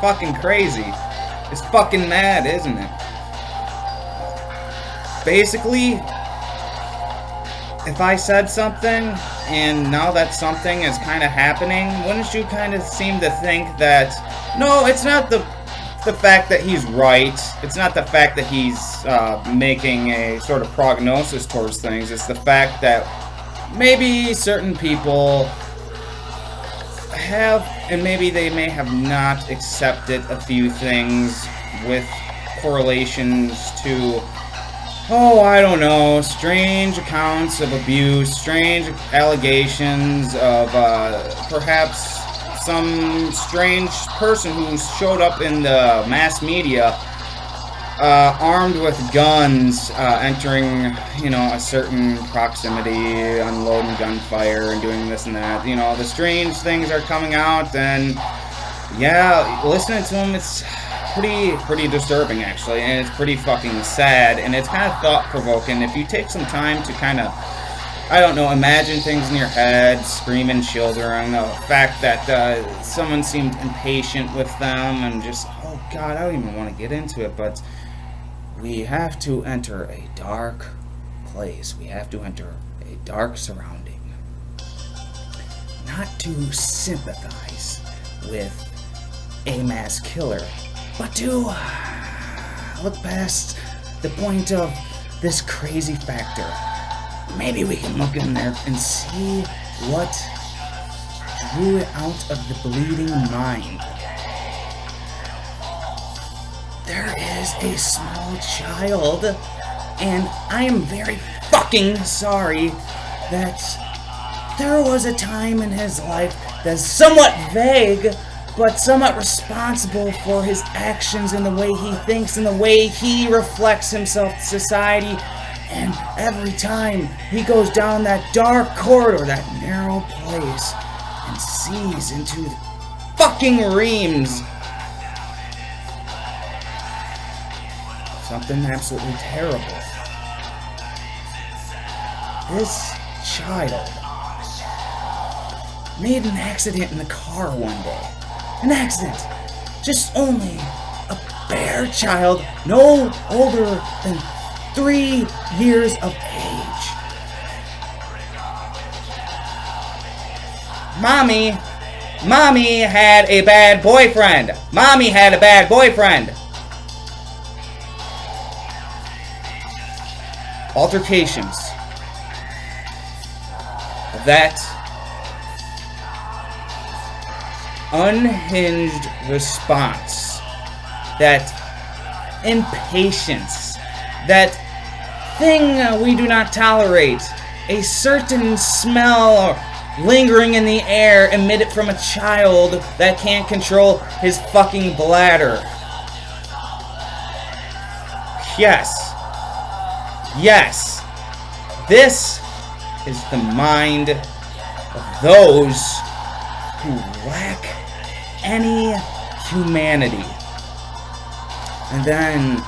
fucking crazy. It's fucking mad, isn't it? Basically, if I said something, and now that something is kind of happening, wouldn't you kind of seem to think that, no, it's not the fact that he's right, it's not the fact that he's making a sort of prognosis towards things, it's the fact that maybe certain people have, and maybe they may have not accepted a few things with correlations to, oh, I don't know, strange accounts of abuse, strange allegations of perhaps some strange person who showed up in the mass media armed with guns, entering, you know, a certain proximity, unloading gunfire and doing this and that. You know, the strange things are coming out, and yeah, listening to them, it's pretty disturbing, actually, and it's pretty fucking sad, and it's kind of thought-provoking. If you take some time to kind of, I don't know, imagine things in your head, screaming children, the fact that someone seemed impatient with them, and just, oh god, I don't even want to get into it, but we have to enter a dark place. We have to enter a dark surrounding. Not to sympathize with a mass killer, but to look past the point of this crazy factor. Maybe we can look in there and see what drew it out of the bleeding mind. There is a small child, and I am very fucking sorry that there was a time in his life that's somewhat vague, but somewhat responsible for his actions and the way he thinks and the way he reflects himself to society. And every time he goes down that dark corridor, that narrow place, and sees into the fucking reams something absolutely terrible. This child made an accident in the car one day. An accident. Just only a bare child, no older than 3 years of age. Mommy had a bad boyfriend. Mommy had a bad boyfriend. Altercations. That unhinged response. That impatience. That thing we do not tolerate. A certain smell lingering in the air emitted from a child that can't control his fucking bladder. Yes. This is the mind of those who lack any humanity. And then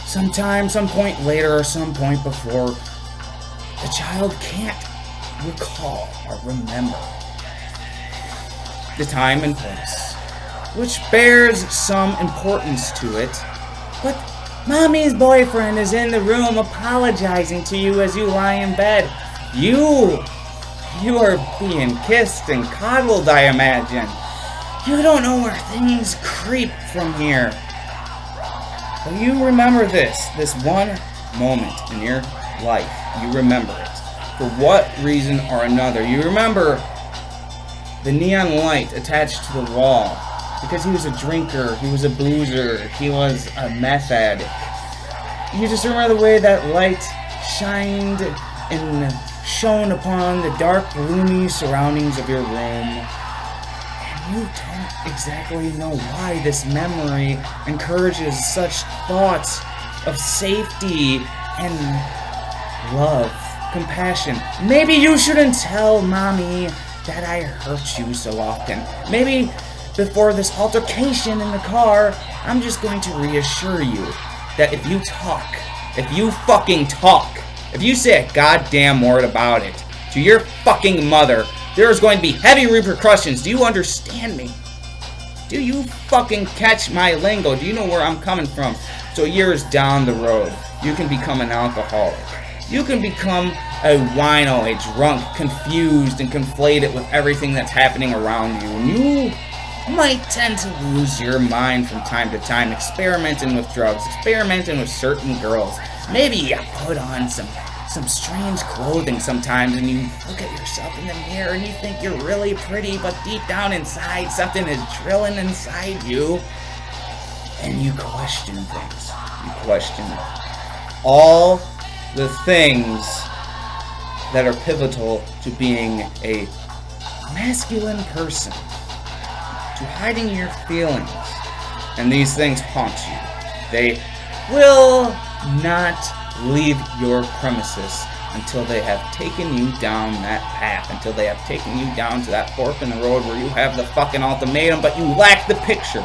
sometime, some point later, or some point before, the child can't recall or remember the time and place, which bears some importance to it. But Mommy's boyfriend is in the room apologizing to you as you lie in bed. You are being kissed and coddled, I imagine. You don't know where things creep from here. But you remember this one moment in your life. You remember it. For what reason or another. You remember the neon light attached to the wall. Because he was a drinker, he was a boozer, he was a meth addict. You just remember the way that light shined and shone upon the dark, gloomy surroundings of your room. And you don't exactly know why this memory encourages such thoughts of safety and love, compassion. Maybe you shouldn't tell Mommy that I hurt you so often. Maybe before this altercation in the car, I'm just going to reassure you that if you talk, if you fucking talk, if you say a goddamn word about it to your fucking mother, there is going to be heavy repercussions. Do you understand me? Do you fucking catch my lingo? Do you know where I'm coming from? So years down the road, you can become an alcoholic. You can become a wino, a drunk, confused and conflated with everything that's happening around you. And you might tend to lose your mind from time to time, experimenting with drugs, experimenting with certain girls. Maybe you put on some strange clothing sometimes, and you look at yourself in the mirror and you think you're really pretty, but deep down inside something is drilling inside you, and you question things. You question all the things that are pivotal to being a masculine person, to hiding your feelings, and these things haunt you. They will not leave your premises until they have taken you down that path, until they have taken you down to that fork in the road where you have the fucking ultimatum, but you lack the picture.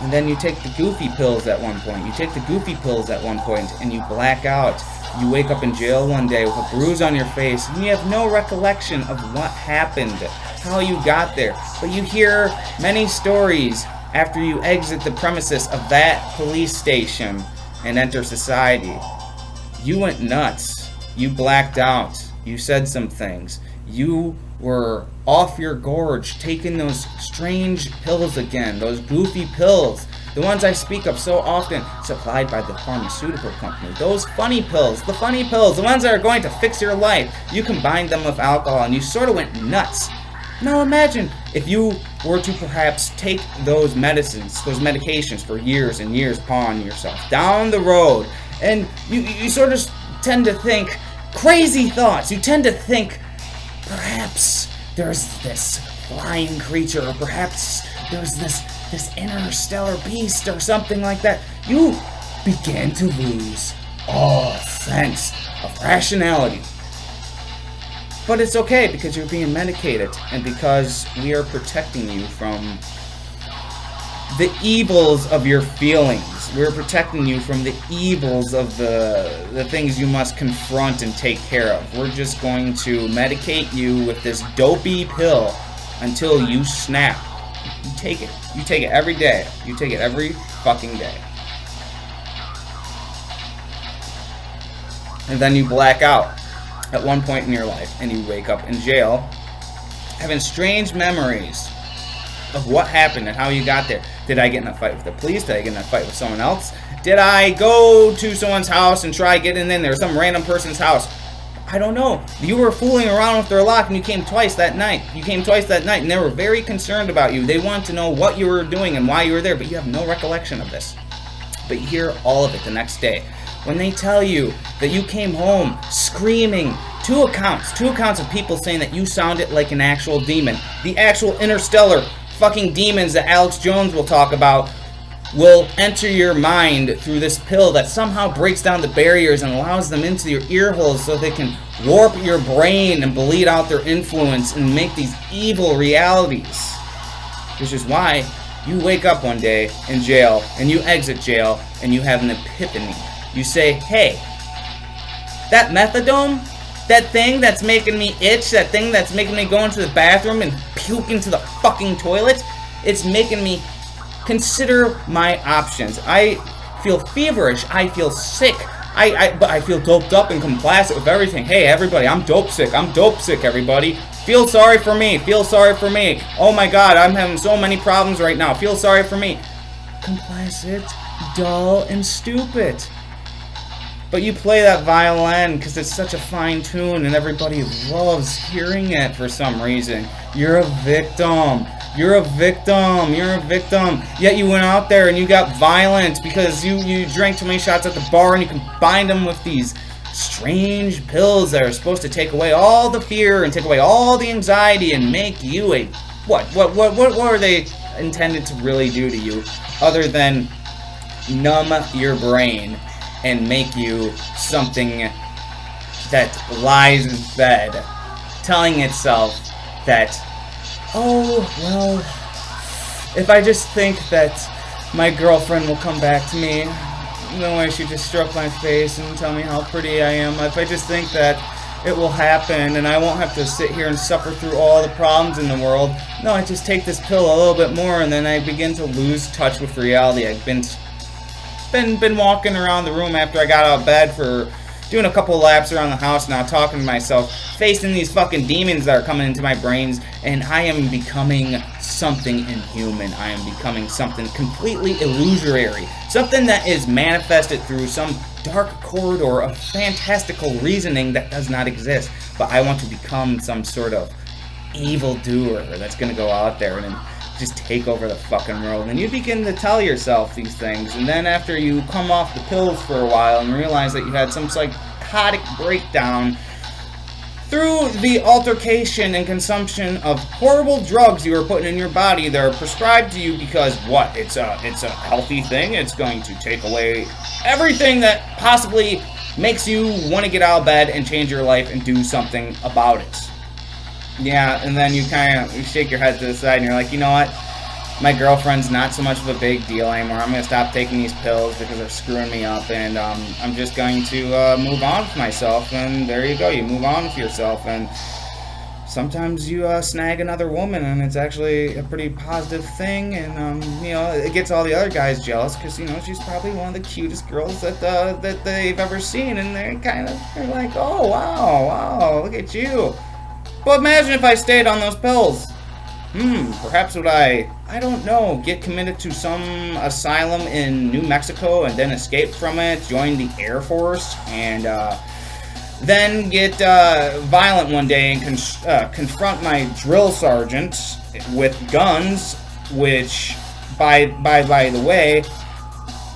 And then you take the goofy pills at one point. You take the goofy pills at one point and you black out. You wake up in jail one day with a bruise on your face and you have no recollection of what happened, how you got there. But you hear many stories after you exit the premises of that police station and enter society. You went nuts. You blacked out. You said some things. You were off your gorge, taking those strange pills again, those goofy pills, the ones I speak of so often, supplied by the pharmaceutical company. Those funny pills, the ones that are going to fix your life. You combined them with alcohol and you sort of went nuts. Now imagine if you were to perhaps take those medicines, those medications for years and years upon yourself down the road, and you sort of tend to think crazy thoughts. You tend to think perhaps there's this flying creature, or perhaps there's this interstellar beast or something like that. You begin to lose all sense of rationality. But it's okay because you're being medicated and because we are protecting you from the evils of your feelings. We're protecting you from the evils of the things you must confront and take care of. We're just going to medicate you with this dopey pill until you snap. You take it. You take it every day. You take it every fucking day. And then you black out at one point in your life and you wake up in jail having strange memories of what happened and how you got there. Did I get in a fight with the police? Did I get in a fight with someone else? Did I go to someone's house and try getting in there, some random person's house? I don't know. You were fooling around with their lock and you came twice that night. And they were very concerned about you. They want to know what you were doing and why you were there, but you have no recollection of this. But you hear all of it the next day. When they tell you that you came home screaming, two accounts of people saying that you sounded like an actual demon. The actual interstellar fucking demons that Alex Jones will talk about will enter your mind through this pill that somehow breaks down the barriers and allows them into your ear holes so they can warp your brain and bleed out their influence and make these evil realities. Which is why you wake up one day in jail and you exit jail and you have an epiphany. You say, hey, that methadone, that thing that's making me itch, that thing that's making me go into the bathroom and puke into the fucking toilet, it's making me consider my options. I feel feverish. I feel sick. But I feel doped up and complacent with everything. Hey, everybody, I'm dope sick. Everybody. Feel sorry for me. Oh my God, I'm having so many problems right now. Feel sorry for me. Complacent, dull, and stupid. But you play that violin because it's such a fine tune and everybody loves hearing it for some reason. You're a victim. Yet you went out there and you got violent because you drank too many shots at the bar and you combined them with these strange pills that are supposed to take away all the fear and take away all the anxiety and make you a... What are they intended to really do to you other than numb your brain and make you something that lies in bed, telling itself that, oh, well, if I just think that my girlfriend will come back to me, no way she just stroke my face and tell me how pretty I am. If I just think that it will happen and I won't have to sit here and suffer through all the problems in the world. No, I just take this pill a little bit more and then I begin to lose touch with reality. I've been walking around the room after I got out of bed for doing a couple laps around the house now, talking to myself, facing these fucking demons that are coming into my brains, and I am becoming something inhuman. I am becoming something completely illusory, something that is manifested through some dark corridor of fantastical reasoning that does not exist. But I want to become some sort of evildoer that's going to go out there and just take over the fucking world. And you begin to tell yourself these things, and then after you come off the pills for a while and realize that you had some psychotic breakdown through the altercation and consumption of horrible drugs you were putting in your body that are prescribed to you because what? It's a healthy thing. It's going to take away everything that possibly makes you want to get out of bed and change your life and do something about it. Yeah, and then you shake your head to the side and you're like, you know what? My girlfriend's not so much of a big deal anymore. I'm going to stop taking these pills because they're screwing me up, and I'm just going to move on with myself. And there you go. You move on with yourself, and sometimes you snag another woman, and it's actually a pretty positive thing. And it gets all the other guys jealous because she's probably one of the cutest girls that they've ever seen, and they're like, oh wow, look at you. But imagine if I stayed on those pills. Perhaps would I don't know, get committed to some asylum in New Mexico and then escape from it, join the Air Force, and then get violent one day and confront my drill sergeant with guns, which, by the way,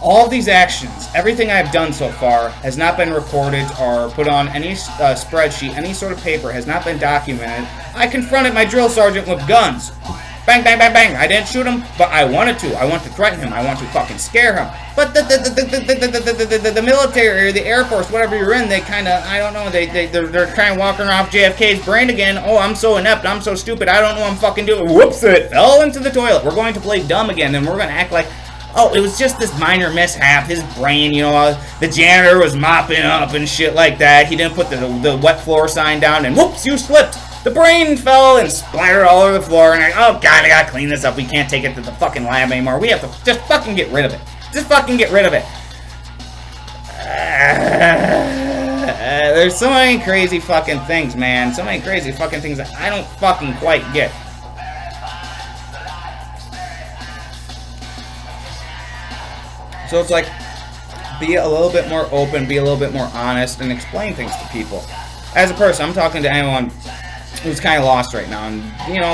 all of these actions, everything I've done so far, has not been recorded or put on any spreadsheet, any sort of paper, has not been documented. I confronted my drill sergeant with guns. Bang, bang, bang, bang. I didn't shoot him, but I wanted to. I want to threaten him. I want to fucking scare him. But the military or the Air Force, whatever you're in, they kind of, I don't know, they're kind of walking off JFK's brain again. Oh, I'm so inept. I'm so stupid. I don't know what I'm fucking doing. Whoops, it fell into the toilet. We're going to play dumb again, and we're going to act like, oh, it was just this minor mishap. His brain, the janitor was mopping up and shit like that. He didn't put the wet floor sign down, and whoops, you slipped. The brain fell and splattered all over the floor, and oh god, I gotta clean this up. We can't take it to the fucking lab anymore. We have to just fucking get rid of it. Just fucking get rid of it. There's so many crazy fucking things, man. So many crazy fucking things that I don't fucking quite get. So it's like, be a little bit more open, be a little bit more honest, and explain things to people. As a person, I'm talking to anyone who's kind of lost right now, and,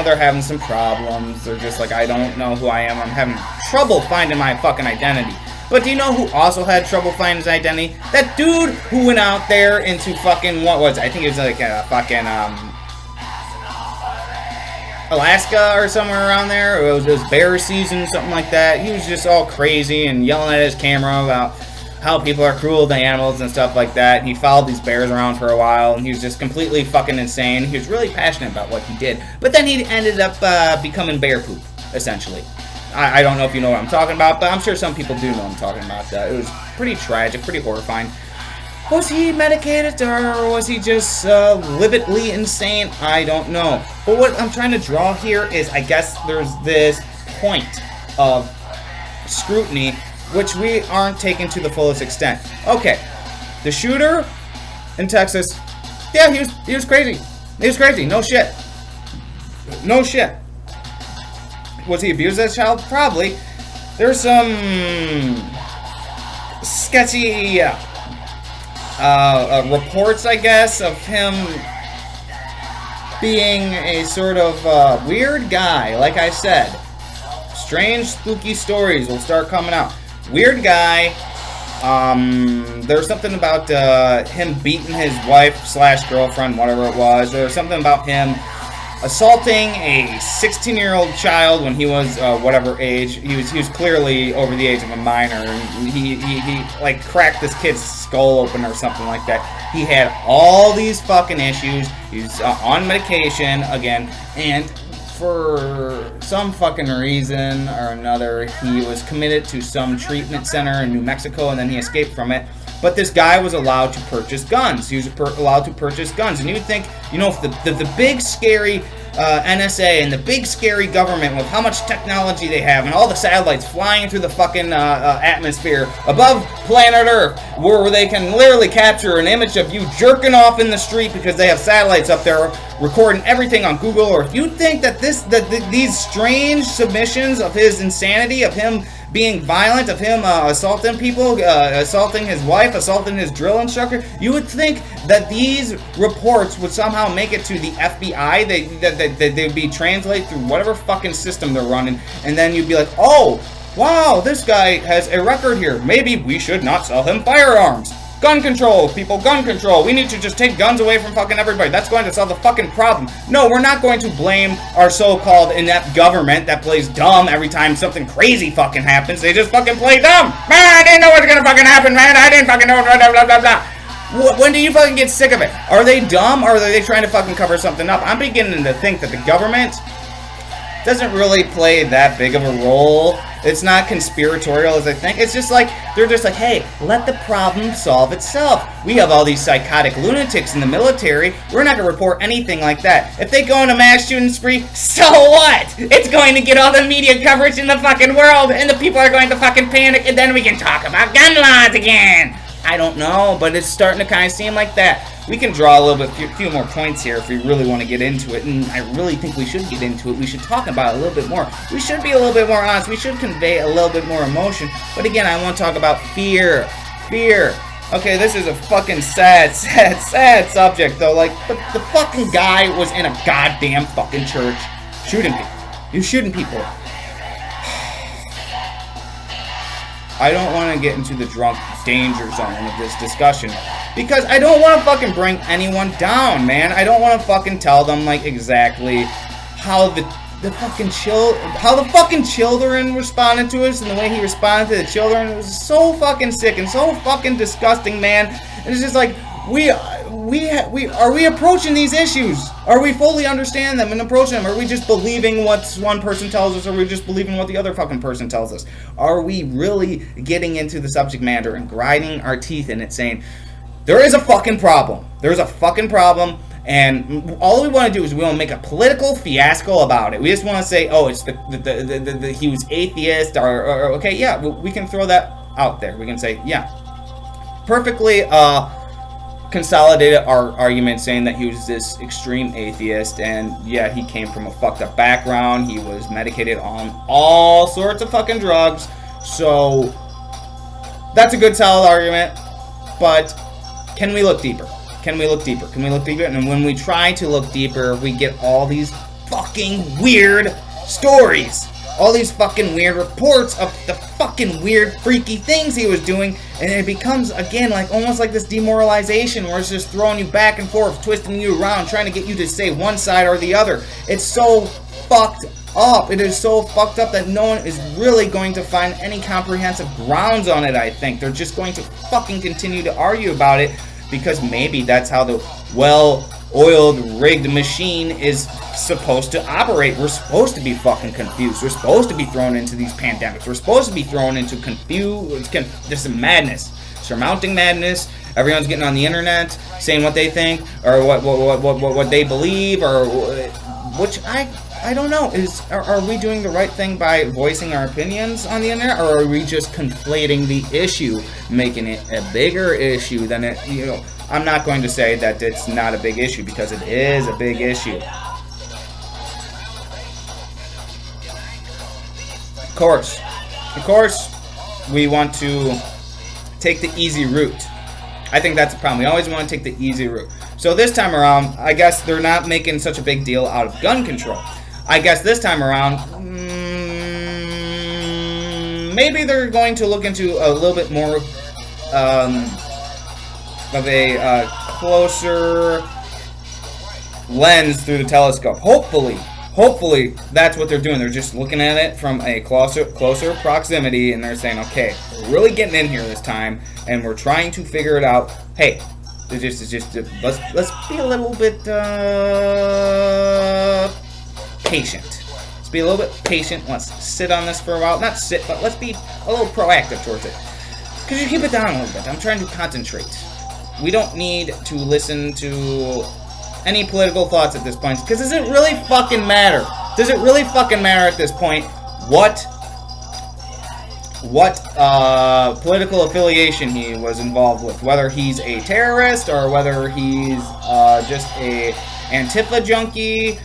they're having some problems. They're just like, I don't know who I am. I'm having trouble finding my fucking identity. But do you know who also had trouble finding his identity? That dude who went out there into fucking, I think it was like a fucking, Alaska or somewhere around there. It was bear season, something like that. He was just all crazy and yelling at his camera about how people are cruel to animals and stuff like that. And he followed these bears around for a while, and he was just completely fucking insane. He was really passionate about what he did. But then he ended up becoming bear poop, essentially. I don't know if you know what I'm talking about, but I'm sure some people do know what I'm talking about. It was pretty tragic, pretty horrifying. Was he medicated, or was he just lividly insane? I don't know. But what I'm trying to draw here is, I guess there's this point of scrutiny which we aren't taking to the fullest extent. Okay, the shooter in Texas, yeah, he was crazy. He was crazy, no shit. No shit. Was he abused as a child? Probably. There's some sketchy reports, I guess, of him being a sort of weird guy. Like I said, strange, spooky stories will start coming out. Weird guy. There's something about him beating his wife/girlfriend, whatever it was. There was something about him assaulting a 16-year-old child when he was whatever age. He was clearly over the age of a minor. And he like cracked this kid's skull open or something like that. He had all these fucking issues. He's on medication again, and for some fucking reason or another, he was committed to some treatment center in New Mexico, and then he escaped from it. but this guy was allowed to purchase guns. He was allowed to purchase guns. And you would think, you know, if the big scary NSA and the big scary government with how much technology they have and all the satellites flying through the fucking atmosphere above planet Earth, where they can literally capture an image of you jerking off in the street because they have satellites up there recording everything on Google Earth. You'd think that these strange submissions of his insanity, of him being violent, of him assaulting people, assaulting his wife, assaulting his drill instructor, you would think that these reports would somehow make it to the FBI, they'd be translated through whatever fucking system they're running, and then you'd be like, oh, wow, this guy has a record here. Maybe we should not sell him firearms. Gun control, people, gun control. We need to just take guns away from fucking everybody. That's going to solve the fucking problem. No, we're not going to blame our so-called inept government that plays dumb every time something crazy fucking happens. They just fucking play dumb. Man, I didn't know what was gonna fucking happen, man. I didn't fucking know, blah, blah, blah, blah. When do you fucking get sick of it? Are they dumb, or are they trying to fucking cover something up? I'm beginning to think that the government doesn't really play that big of a role. It's not conspiratorial as I think. It's just like, they're just like, hey, let the problem solve itself. We have all these psychotic lunatics in the military. We're not going to report anything like that. If they go on a mass shooting spree, so what? It's going to get all the media coverage in the fucking world, and the people are going to fucking panic, and then we can talk about gun laws again. I don't know, but it's starting to kind of seem like that. We can draw a little bit, few more points here if we really want to get into it, and I really think we should get into it. We should talk about it a little bit more. We should be a little bit more honest. We should convey a little bit more emotion. But again, I want to talk about fear. Fear. Okay, this is a fucking sad subject, though. Like, the fucking guy was in a goddamn fucking church shooting people. He was shooting people. I don't want to get into the drunk danger zone of this discussion, because I don't want to fucking bring anyone down, man. I don't want to fucking tell them, like, exactly how the fucking children responded to us, and the way he responded to the children. It was so fucking sick and so fucking disgusting, man. And it's just like, are we approaching these issues? Are we fully understand them and approaching them? Are we just believing what one person tells us, or are we just believing what the other fucking person tells us? Are we really getting into the subject matter and grinding our teeth in it, saying, there is a fucking problem. There's a fucking problem, and all we want to do is we want to make a political fiasco about it. We just want to say, oh, it's he was atheist, or okay, yeah, we can throw that out there. We can say, yeah, perfectly consolidated our argument, saying that he was this extreme atheist, and yeah, he came from a fucked up background. He was medicated on all sorts of fucking drugs. So that's a good solid argument, but can we look deeper? Can we look deeper? Can we look deeper? And when we try to look deeper, we get all these fucking weird stories. All these fucking weird reports of the fucking weird, freaky things he was doing, and it becomes, again, like almost like this demoralization where it's just throwing you back and forth, twisting you around, trying to get you to say one side or the other. It's so fucked up. It is so fucked up that no one is really going to find any comprehensive grounds on it, I think. They're just going to fucking continue to argue about it, because maybe that's how the well-oiled, rigged machine is supposed to operate. We're supposed to be fucking confused. We're supposed to be thrown into these pandemics. We're supposed to be thrown into this madness, surmounting madness. Everyone's getting on the internet, saying what they think, or what they believe, or which I don't know. Are we doing the right thing by voicing our opinions on the internet, or are we just conflating the issue, making it a bigger issue than it, you know? I'm not going to say that it's not a big issue, because it is a big issue. Of course, we want to take the easy route. I think that's the problem. We always want to take the easy route. So this time around, I guess they're not making such a big deal out of gun control. I guess this time around, maybe they're going to look into a little bit more of a closer lens through the telescope. Hopefully that's what they're doing. They're just looking at it from a closer proximity, and they're saying, okay, we're really getting in here this time, and we're trying to figure it out. Hey, let's be a little bit patient. Let's be a little bit patient. Let's sit on this for a while. Not sit, but let's be a little proactive towards it. Could you keep it down a little bit? I'm trying to concentrate. We don't need to listen to any political thoughts at this point, because does it really fucking matter? Does it really fucking matter at this point what political affiliation he was involved with? Whether he's a terrorist or whether he's just a Antifa junkie?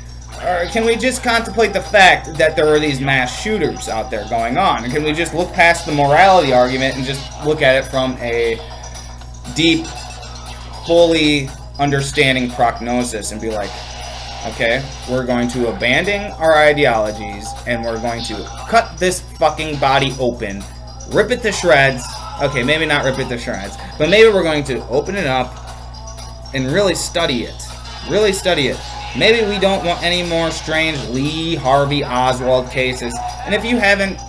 Or can we just contemplate the fact that there are these mass shooters out there going on? And can we just look past the morality argument and just look at it from a deep, fully understanding prognosis and be like, okay, we're going to abandon our ideologies and we're going to cut this fucking body open, rip it to shreds. Okay, maybe not rip it to shreds, but maybe we're going to open it up and really study it. Really study it. Maybe we don't want any more strange Lee Harvey Oswald cases. And if you haven't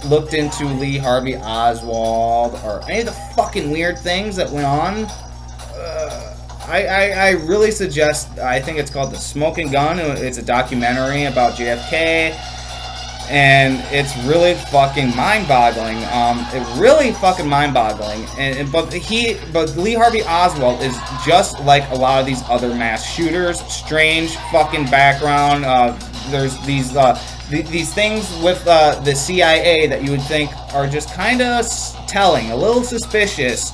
looked into Lee Harvey Oswald or any of the fucking weird things that went on, I really suggest, I think it's called The Smoking Gun. It's a documentary about JFK. And it's really fucking mind-boggling. Really fucking mind-boggling. But Lee Harvey Oswald is just like a lot of these other mass shooters. Strange fucking background. There's these things with the CIA that you would think are just kind of telling, a little suspicious.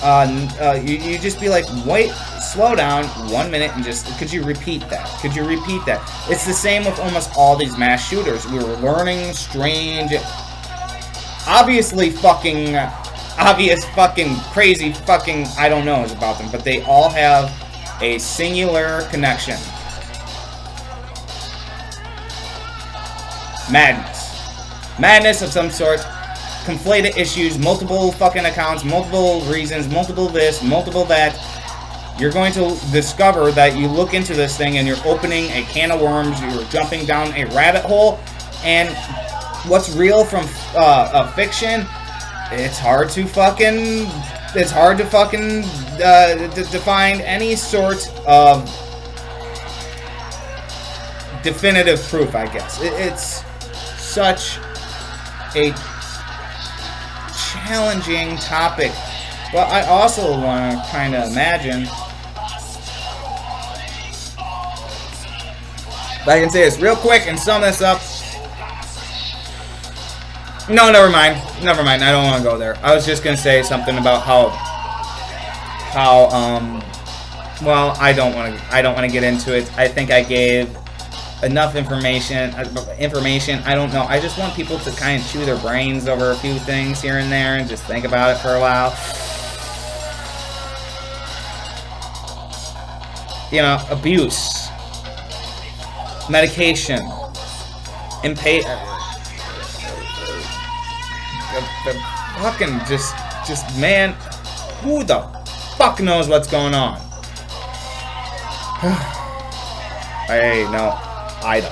You just be like, wait, slow down 1 minute and just, could you repeat that? Could you repeat that? It's the same with almost all these mass shooters. We were learning strange, obvious fucking crazy fucking I don't knows about them, but they all have a singular connection. Madness of some sort. Conflated issues, multiple fucking accounts, multiple reasons, multiple this, multiple that. You're going to discover that you look into this thing and you're opening a can of worms, you're jumping down a rabbit hole, and what's real from fiction, it's hard to fucking define any sort of definitive proof, I guess. It's such a challenging topic, but I also want to kind of imagine. But I can say this real quick and sum this up. No, never mind. I don't want to go there. I was just gonna say something about how well, I don't want to get into it. I think I gave enough information. I don't know. I just want people to kind of chew their brains over a few things here and there and just think about it for a while. You know, abuse, medication, fucking just man, who the fuck knows what's going on? Hey, no. I don't.